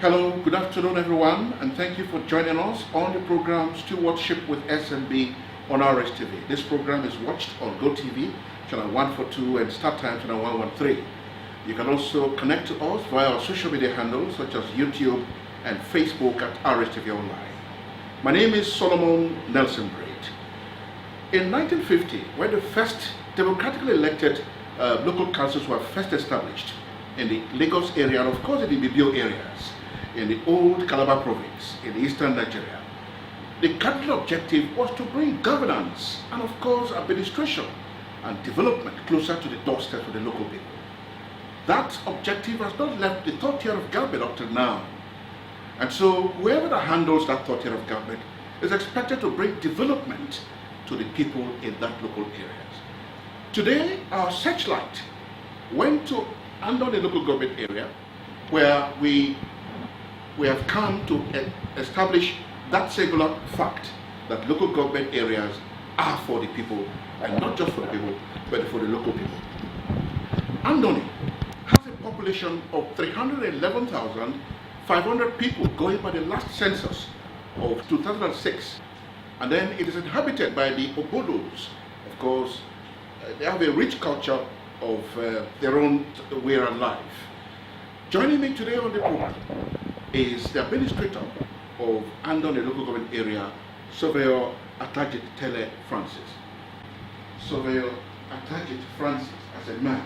Hello, good afternoon everyone, and thank you for joining us on the program Stewardship with SMB on Rstv. This program is watched on GoTV, channel 142 and Start Time channel 113. You can also connect to us via our social media handles such as YouTube and Facebook at Rstv Online. My name is Solomon Nelson Braid. In 1950, when the first democratically elected local councils were first established in the Lagos area and of course in the Bibio areas, in the old Calabar province in eastern Nigeria. The cardinal objective was to bring governance and of course administration and development closer to the doorstep of the local people. That objective has not left the third tier of government up till now. And so whoever that handles that third tier of government is expected to bring development to the people in that local areas. Today, our searchlight went to ANDONI local government area where we have come to establish that singular fact that local government areas are for the people, and not just for the people, but for the local people. ANDONI has a population of 311,500 people going by the last census of 2006, and then it is inhabited by the Obodos. Of course, they have a rich culture of their own way of life. Joining me today on the program is the administrator of ANDONI local government area, Surveyor ATAJI TELE Francis. Surveyor ATAJI Francis as a man,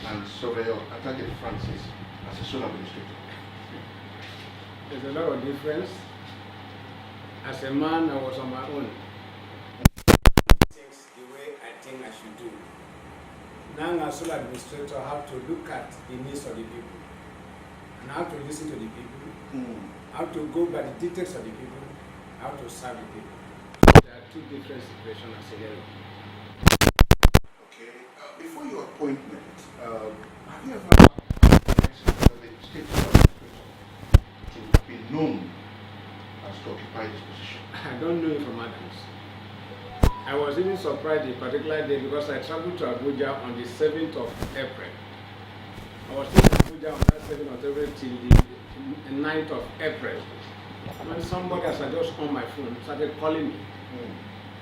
and Surveyor ATAJI Francis as a sole administrator. There's a lot of difference. As a man, I was on my own. Things the way I think I should do. Now, as sole administrator, I have to look at the needs of the people. And I have to listen to the people. I have to go by the details of the people. I have to serve the people. There are two different situations as a hero. Okay. Before your appointment, have you ever had the state to be known as to occupy this position? I don't know it from Adams. I was even surprised a particular day because I traveled to Abuja on the 7th of April. I was in Abuja on that 7th of April till the 9th of April. When somebody, as I just on my phone, started calling me,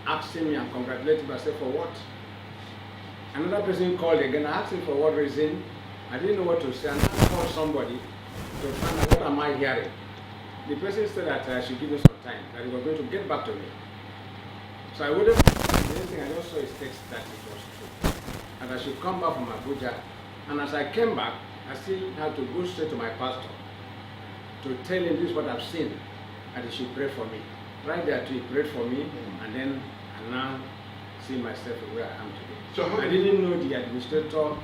asking me and congratulating me, I said, for what? Another person called again, I asked him for what reason. I didn't know what to say, and I called somebody to find out what am I hearing. The person said that I should give me some time, that he was going to get back to me. So I wouldn't do anything, I just saw his text that it was true. And I should come back from Abuja. And as I came back, I still had to go straight to my pastor to tell him this is what I've seen, and he should pray for me. Right there too, he prayed for me, and then I now see myself where I am today. So I didn't know the administrator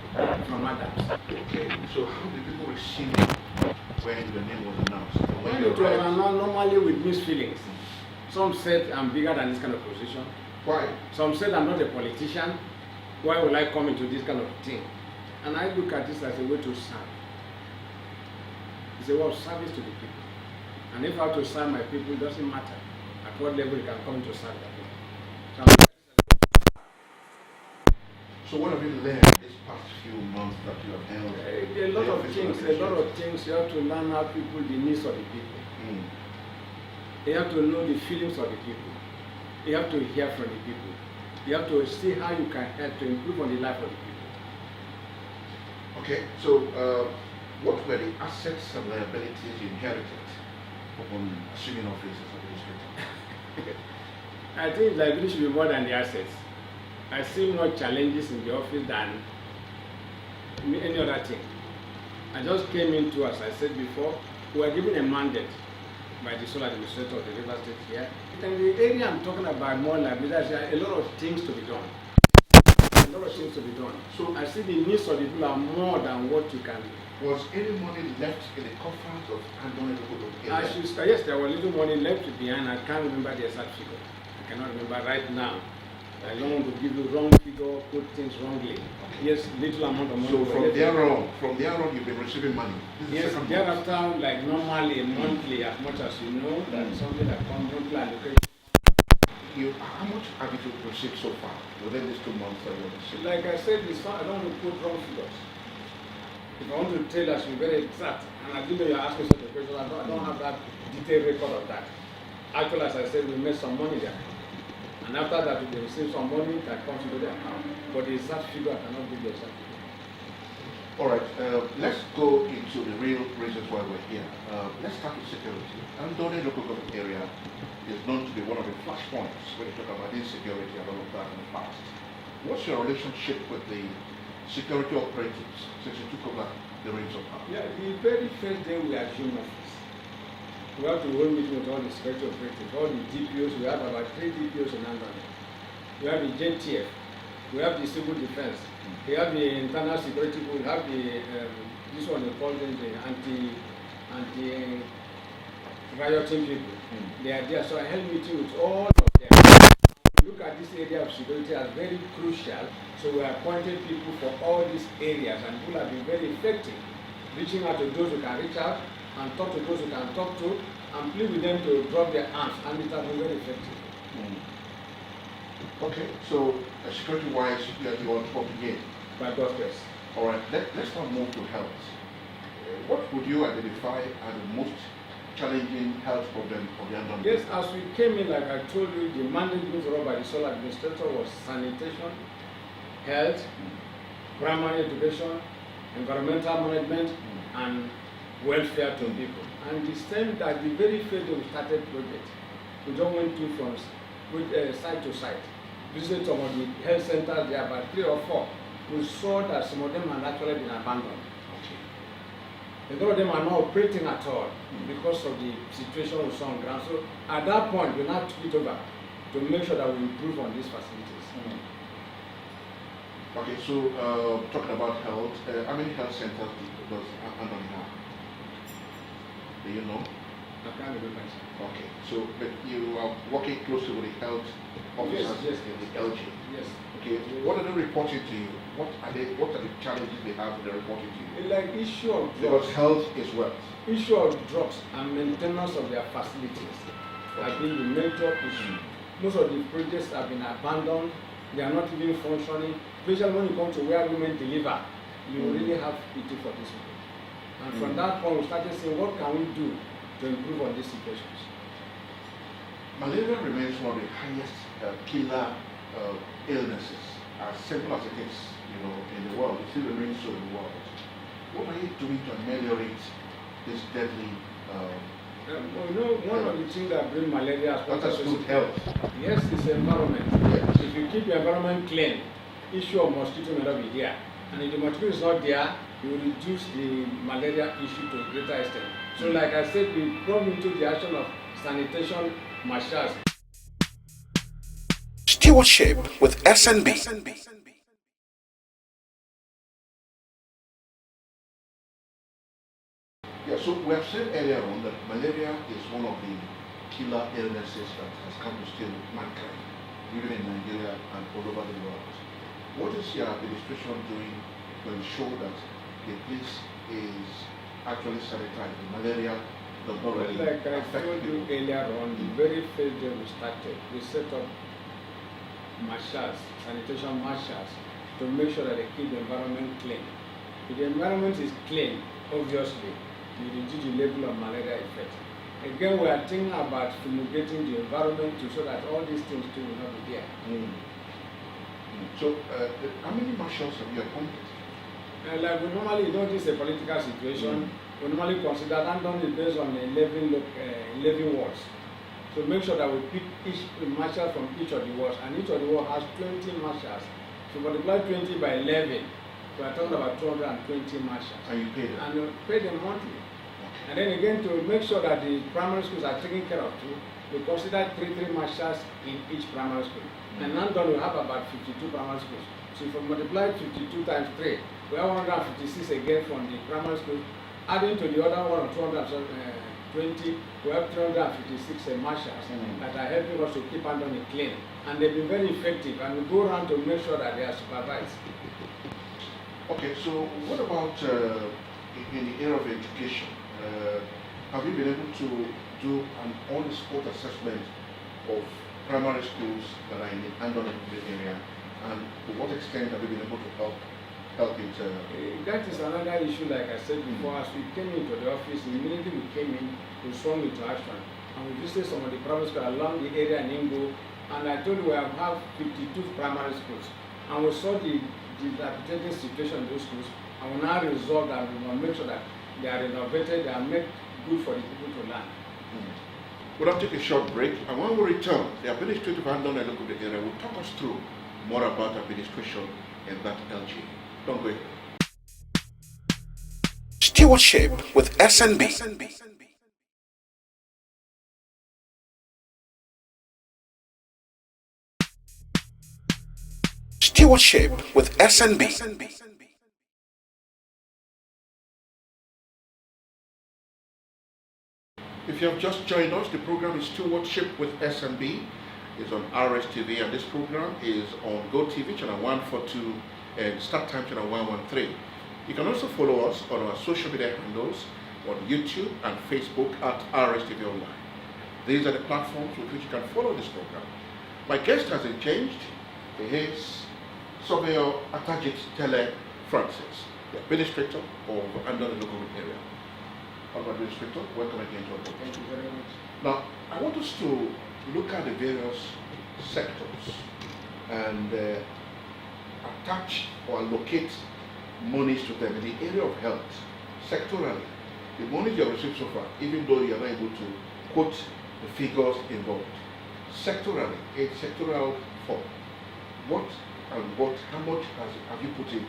from Adams. Okay, so how did people receive it when the name was announced? When it was announced, normally with mixed feelings. Some said I'm bigger than this kind of position. Why? Some said I'm not a politician. Why will I come into this kind of thing? And I look at this as a way to serve. It's a way of service to the people. And if I have to serve my people, it doesn't matter at what level you can come to serve the people. So what have you learned these past few months that you have held? A lot of things. You have to learn how people, the needs of the people. You have to know the feelings of the people. You have to hear from the people. You have to see how you can help to improve on the life of the people. Okay, so what were the assets and liabilities you inherited upon assuming office as administrator? I think liability should be more than the assets. I see more challenges in the office than any other thing. I just came into, as I said before, we were given a mandate by the sole administrator of the River State here. In the area I'm talking about more liability, there's a lot of things to be done. A lot of things to be done. So I see the needs of the people are more than what you can do. Was any money left in the coffers of ANDONI local government? Yes, there was little money left behind. I can't remember the exact figure. I cannot remember right now. I don't want to give you wrong figure, put things wrongly. Yes, little amount of money. So from there on, you've been receiving money? Yes, thereafter, like normally, monthly, as much as you know, that's something that comes monthly allocation. How much have you received so far within these 2 months that you have received? Like I said, I don't want to put wrong figures. If I want to tell us, we very exact And I didn't know you're asking such a question. I don't have that detailed record of that. Actually, as I said, we made some money there. And after that, we received some money that comes into the account. But the exact figure, I cannot give you exact figure. All right, let's go into the real reasons why we're here. Let's start with security. Andoni local government area is known to be one of the flashpoints when you talk about insecurity and all of that in the past. What's your relationship with the security operatives since you took over the reins of power? Yeah, the very first day we assumed office, we have to hold meeting with all the security operatives, all the DPOs. We have about 3 DPOs in Andoni. We have the JTF, we have the civil defense, we have the internal security, we have the this one they call them the anti-rioting people. They are there. So I held meeting with all of them. Look at this area of security as very crucial. So we appointed people for all these areas, and people have been very effective, reaching out to those who can reach out and talk to those who can talk to, and plead with them to drop their arms, and it has been very effective. Okay, so security-wise, you are on top again. By God's grace. All right, let's now move to health. What would you identify as the most challenging health problem of the Andoni? Yes, as we came in, like I told you, the mandate given to us by the sole administrator was sanitation, health, primary education, environmental management, and welfare to people. And the same that the very first day we started project, we just went to from site to site, visited some of the health centers, there are about 3 or 4. We saw that some of them had actually been abandoned. A lot of them are not operating at all because of the situation we saw on ground. So at that point, we now took it over to make sure that we improve on these facilities. Okay, so talking about health, how many health centers does Andoni have? Do you know? I can't remember. Okay, so but you are working closely with the health officers Yes. in the LG. Yes. Okay, what are they reporting to you? What are the challenges they have when they're reporting to you? Like issue of Because drugs, health is wealth. issue of drugs and maintenance of their facilities have been the major issue. Most of the projects have been abandoned. They are not even functioning. Especially when you come to where women deliver, you really have pity for these people. And from that point, we started saying, what can we do to improve on these situations? Malaria remains one of the highest killer illnesses, as simple as it is, in the world. It still remains so in the world. What are you doing to ameliorate this deadly? One of the things that bring malaria as What is good health? Yes, it's the environment. Yes. If you keep your environment clean, issue of mosquito may not be there. And if the mosquito is not there, you will reduce the malaria issue to a greater extent. So like I said, we brought into the action of sanitation marshals. Stewardship with SNB. Yeah, so we have said earlier on that malaria is one of the killer illnesses that has come to steal mankind, even in Nigeria and all over the world. What is your administration doing to ensure that the place is actually sanitized? The malaria does not really Like I affect told you people. earlier on, the very first day we started, we set up marshals, sanitation marshals, to make sure that they keep the environment clean. If the environment is clean, obviously, you reduce the level of malaria effect. Again, we are thinking about fumigating the environment to so that all these things too will not be there. So, how many marshals have you appointed? Like we normally, this is a political situation. We normally consider Andoni is based on 11 wards. So make sure that we pick each marshal from each of the wards, and each of the wards has 20 marshals. So multiply 20 by 11, we are talking about 220 marshals. And you pay them? And we pay them monthly. And then again, to make sure that the primary schools are taken care of too, we consider 3 marshals in each primary school. And Andoni will have about 52 primary schools. So if we multiply 52 times 3, we have 156 again from the primary school. Adding to the other one, 220, we have 356 marshals that are helping us to keep Andoni clean. And they've been very effective, and we go around to make sure that they are supervised. Okay, so what about in the area of education? Have you been able to do an on-the-spot assessment of primary schools that are in the Andoni area? And to what extent have you been able to help help it? That is another issue, like I said before. As we came into the office, immediately we came in, we swung into action. And we visited some of the private schools along the area in Ingo. And I told you we have 52 primary schools. And we saw the dilapidated situation in those schools. And we now resolved that we will make sure that they are renovated, they are made good for the people to learn. We'll now take a short break, and when we return, the administrative ANDONI local area will talk us through more about administration in that LG. Don't go ahead. Stewardship with SNB. Stewardship with SNB. If you have just joined us, the program is Stewardship with SNB. It's on Rstv, and this program is on GoTV channel 142 and Start Time channel 113. You can also follow us on our social media handles on YouTube and Facebook at Rstv Online. These are the platforms with which you can follow this program. My guest hasn't changed. He is Surveyor ATAJI TELE Francis, the administrator of ANDONI local area. Administrator, welcome again to our program. Thank you very much. Now, I want us to look at the various sectors and attach or allocate monies to them in the area of health. Sectorally, the monies you have received so far, even though you are not able to quote the figures involved, sectorally, a sectoral form, how much have you put in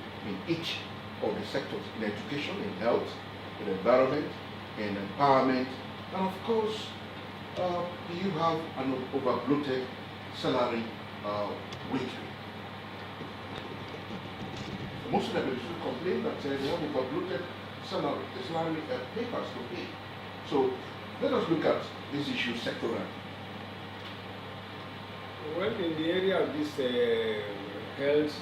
each of the sectors, in education, in health, in environment, in empowerment, and of course, do you have an over-bloated salary wage rate? Most of the administrators complain that they have over-bloated salary, the salary papers to pay. So let us look at this issue sectorally. Well, in the area of this health,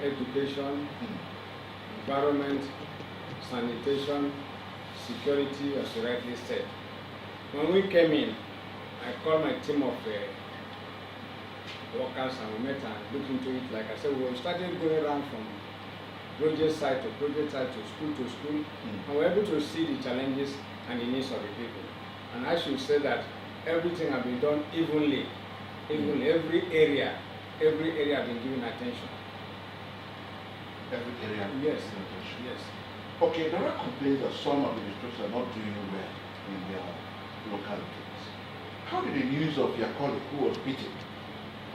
education, environment, sanitation, security, as you rightly said. When we came in, I called my team of workers and we met and looked into it. Like I said, we started going around from project site to project site to school, and we were able to see the challenges and the needs of the people. And I should say that everything has been done evenly. Every area has been given attention. Every area? Yes. Attention. Yes. Okay, there are complaints that some administrators are not doing well in their localities. How did the news of your colleague who was beaten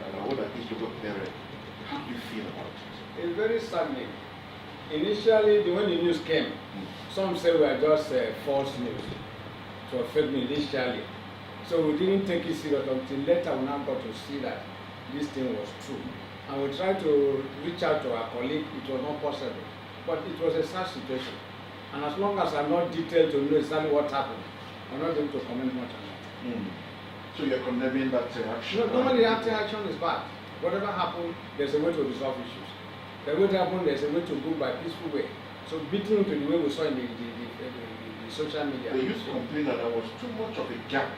and what his local parent, how do you feel about it? It's very saddening. Initially, when the news came, some said we are just false news. So fake news initially. So we didn't take it serious until later we now got to see that this thing was true. And we tried to reach out to our colleague, it was not possible. But it was a sad situation. And as long as I'm not detailed to know exactly what happened, I'm not going to comment much on that. So you're condemning that action? No, normally action is bad. Whatever happened, there's a way to resolve issues. The way to happen, there's a way to go by peaceful way. So beating to the way we saw in the social media. They used to complain that there was too much of a gap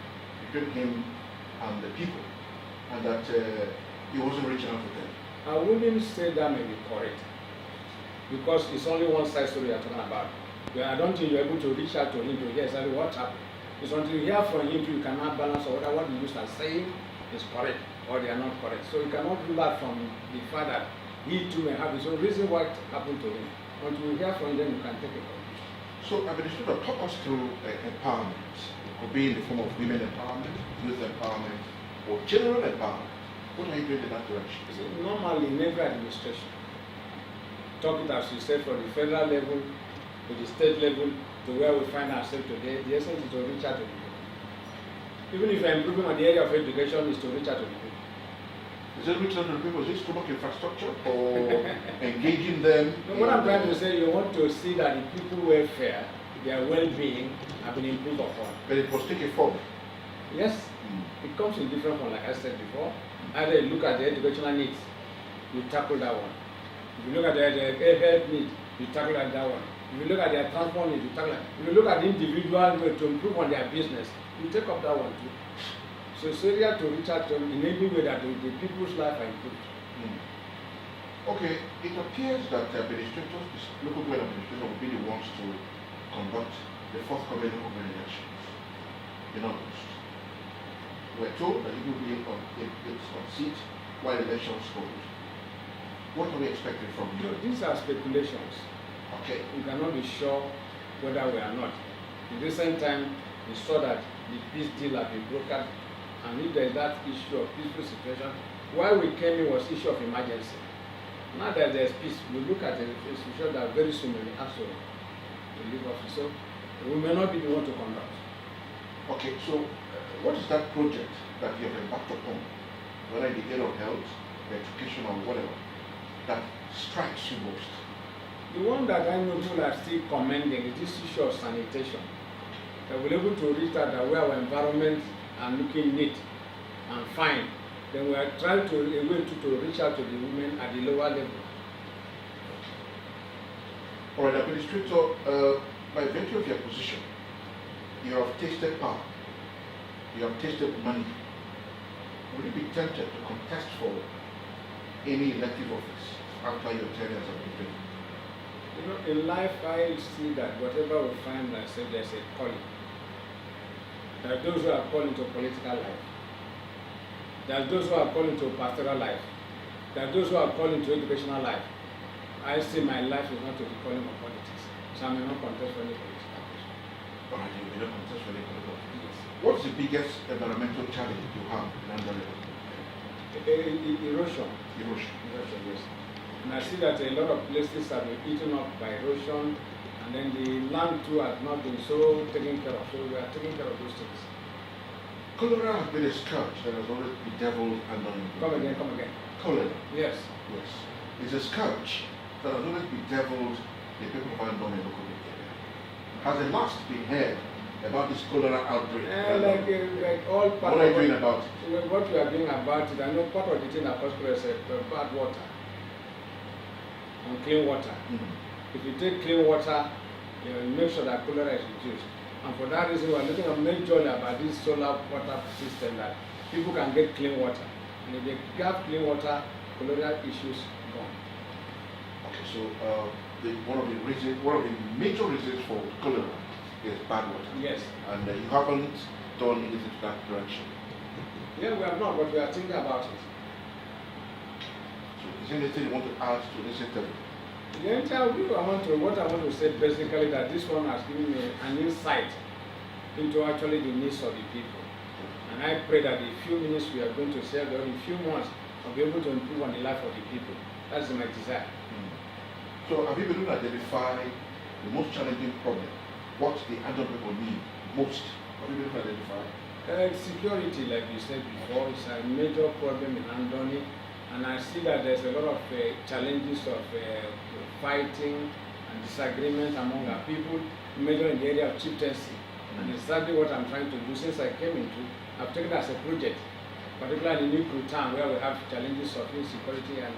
between him and the people, and that he wasn't reaching out to them. I wouldn't say that may be correct, because it's only one side story you're talking about. I don't think you're able to reach out to him to hear exactly what happened. It's until you hear from him you cannot balance or whether what the news are saying is correct or they are not correct. So you cannot do that from the fact that he too may have his own reason what happened to him. Until you hear from them, you can take a conclusion. So, Administrator, talk us through empowerment. It could be in the form of women empowerment, youth empowerment, or general empowerment. What are you doing in that direction? Normally, in every administration, talking as you said from the federal level to the state level to where we find ourselves today, the essence is to reach out to the people. Even if you're improving on the area of education, is to reach out to the people. Is it reaching out to the people? Is it stomach infrastructure or engaging them? No, what I'm trying to say, you want to see that the people welfare, their well-being have been improved upon. But it must take a form. Yes, it comes in different form, like I said before. Either you look at the educational needs, you tackle that one. If you look at the health needs, you tackle that one. If you look at their transport needs, you tackle that. If you look at the individual way to improve on their business, you take up that one too. So it's area to reach out to them in any way that the people's life are improved. Okay, it appears that administrators, local government administrators will be the ones to conduct the forthcoming local elections in August. We're told that it will be on seat while elections hold. What are we expecting from you? No, these are speculations. Okay. We cannot be sure whether we are not. In recent time, we saw that the peace deal had been brokered, and if there is that issue of peaceful situation, why we came in was issue of emergency. Now that there is peace, we look at the situation that very soon we have to leave office. So we may not be the one to conduct. Okay, so what is that project that you have embarked upon, whether in the area of health, education, or whatever, that strikes you most? The one that I know people are still commending is this issue of sanitation. That we're able to reach that where our environment are looking neat and fine. Then we are trying to reach out to the women at the lower level. All right, Administrator, by virtue of your position, you have tasted power, you have tasted money. Would you be tempted to contest for any elective office after your tenure as administrator? You know, in life I see that whatever we find ourselves, there's a calling. There are those who are called into political life. There are those who are called into pastoral life. There are those who are called into educational life. I see my life is not to be calling of politics, so I may not contest for any political position. All right, you will not contest for any political office. Yes. What's the biggest environmental challenge you have in Andoni? Erosion. Erosion. Erosion, yes. And I see that a lot of places have been eaten up by erosion, and then the land too has not been so taken care of. So we are taking care of those things. Cholera has been a scourge that has always bedeviled Andoni. Come again, come again. Cholera. Yes. Yes. It's a scourge that has always bedeviled the people of Andoni local area. Has the last been heard about this cholera outbreak? Like all part what are you doing about it? What we are doing about it, I know part of the thing that causes is bad water and clean water. Mm-hmm. If you take clean water, you make sure that cholera is reduced. And for that reason, we are looking at majorly about this solar water system that people can get clean water. And if they have clean water, cholera issues gone. Okay, so one of the major reasons for cholera is bad water. Yes. And you haven't done anything to that direction. Yeah, we have not, but we are thinking about it. So is there anything you want to add to this interview? The entire view, what I want to say basically that this one has given me an insight into actually the needs of the people. And I pray that the few minutes we are going to share, or in few months, I'll be able to improve on the life of the people. That's my desire. So have you been able to identify the most challenging problem? What the Andoni people need most? Have you been able to identify? Security, like you said before, is a major problem in Andoni. And I see that there's a lot of challenges of fighting and disagreement among our people, major in the area of chieftaincy. And exactly what I'm trying to do since I came into, I've taken it as a project, particularly in New Town where we have challenges of insecurity and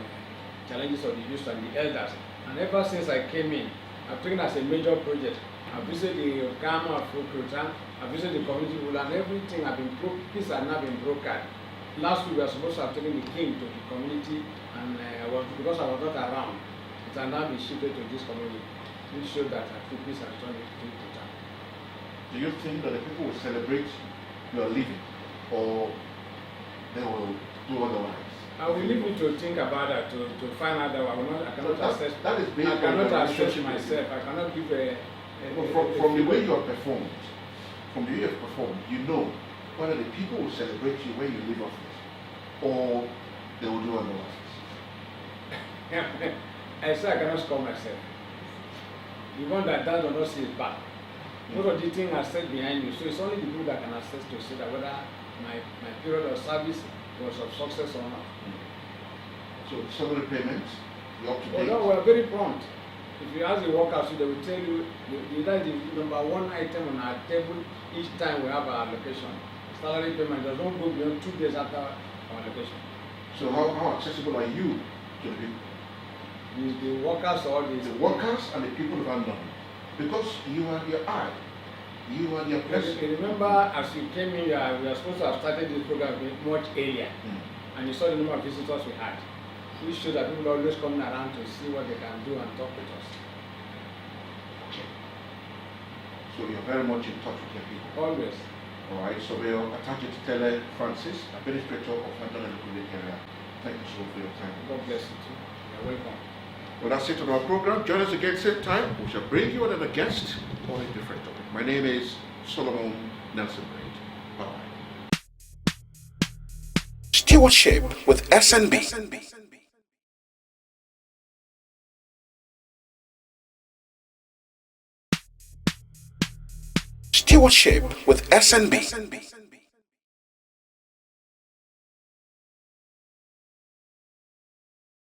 challenges of the youth and the elders. And ever since I came in, I've taken it as a major project. I've visited the Gama of Kurutan, I've visited the community rule, and everything have been peace has now been brokered. Last week we were supposed to have taken the king to the community, and because I was not around, it has now been shifted to this community. This showed that peace has turned into Kurutan. Do you think that the people will celebrate your leaving, or they will do otherwise? I will leave you to think about that, to find out that I cannot assess. That is based I on cannot your assess relationship myself. I cannot give from the way you have performed, you know whether the people will celebrate you when you leave office, or they will do otherwise. I say I cannot score myself. The one that does not see is bad. Most of the things are set behind you, so it's only the people that can assess to say that whether my period of service was of success or not. So salary payments, you're up to date? No, we're very prompt. If you ask the workers, they will tell you that the number one item on our table each time we have our allocation. Salary payment does not go beyond 2 days after our allocation. So how accessible are you to the people? The workers or the workers and the people of Andoni? Because you are their eye. You are their president. Remember, as you came in, we were supposed to have started this program much earlier. And you saw the number of visitors we had. This shows that people are always coming around to see what they can do and talk with us. So you're very much in touch with your people. Always. All right, so we'll attach it to TELE Francis, Administrator of ANDONI area. Thank you so much for your time. God bless you too. You're welcome. Well, that's it on our program. Join us again same time. We shall bring you another guest on a different topic. My name is Solomon Nelson Braid. Bye. Stewardship with SNB. Stewardship with SNB.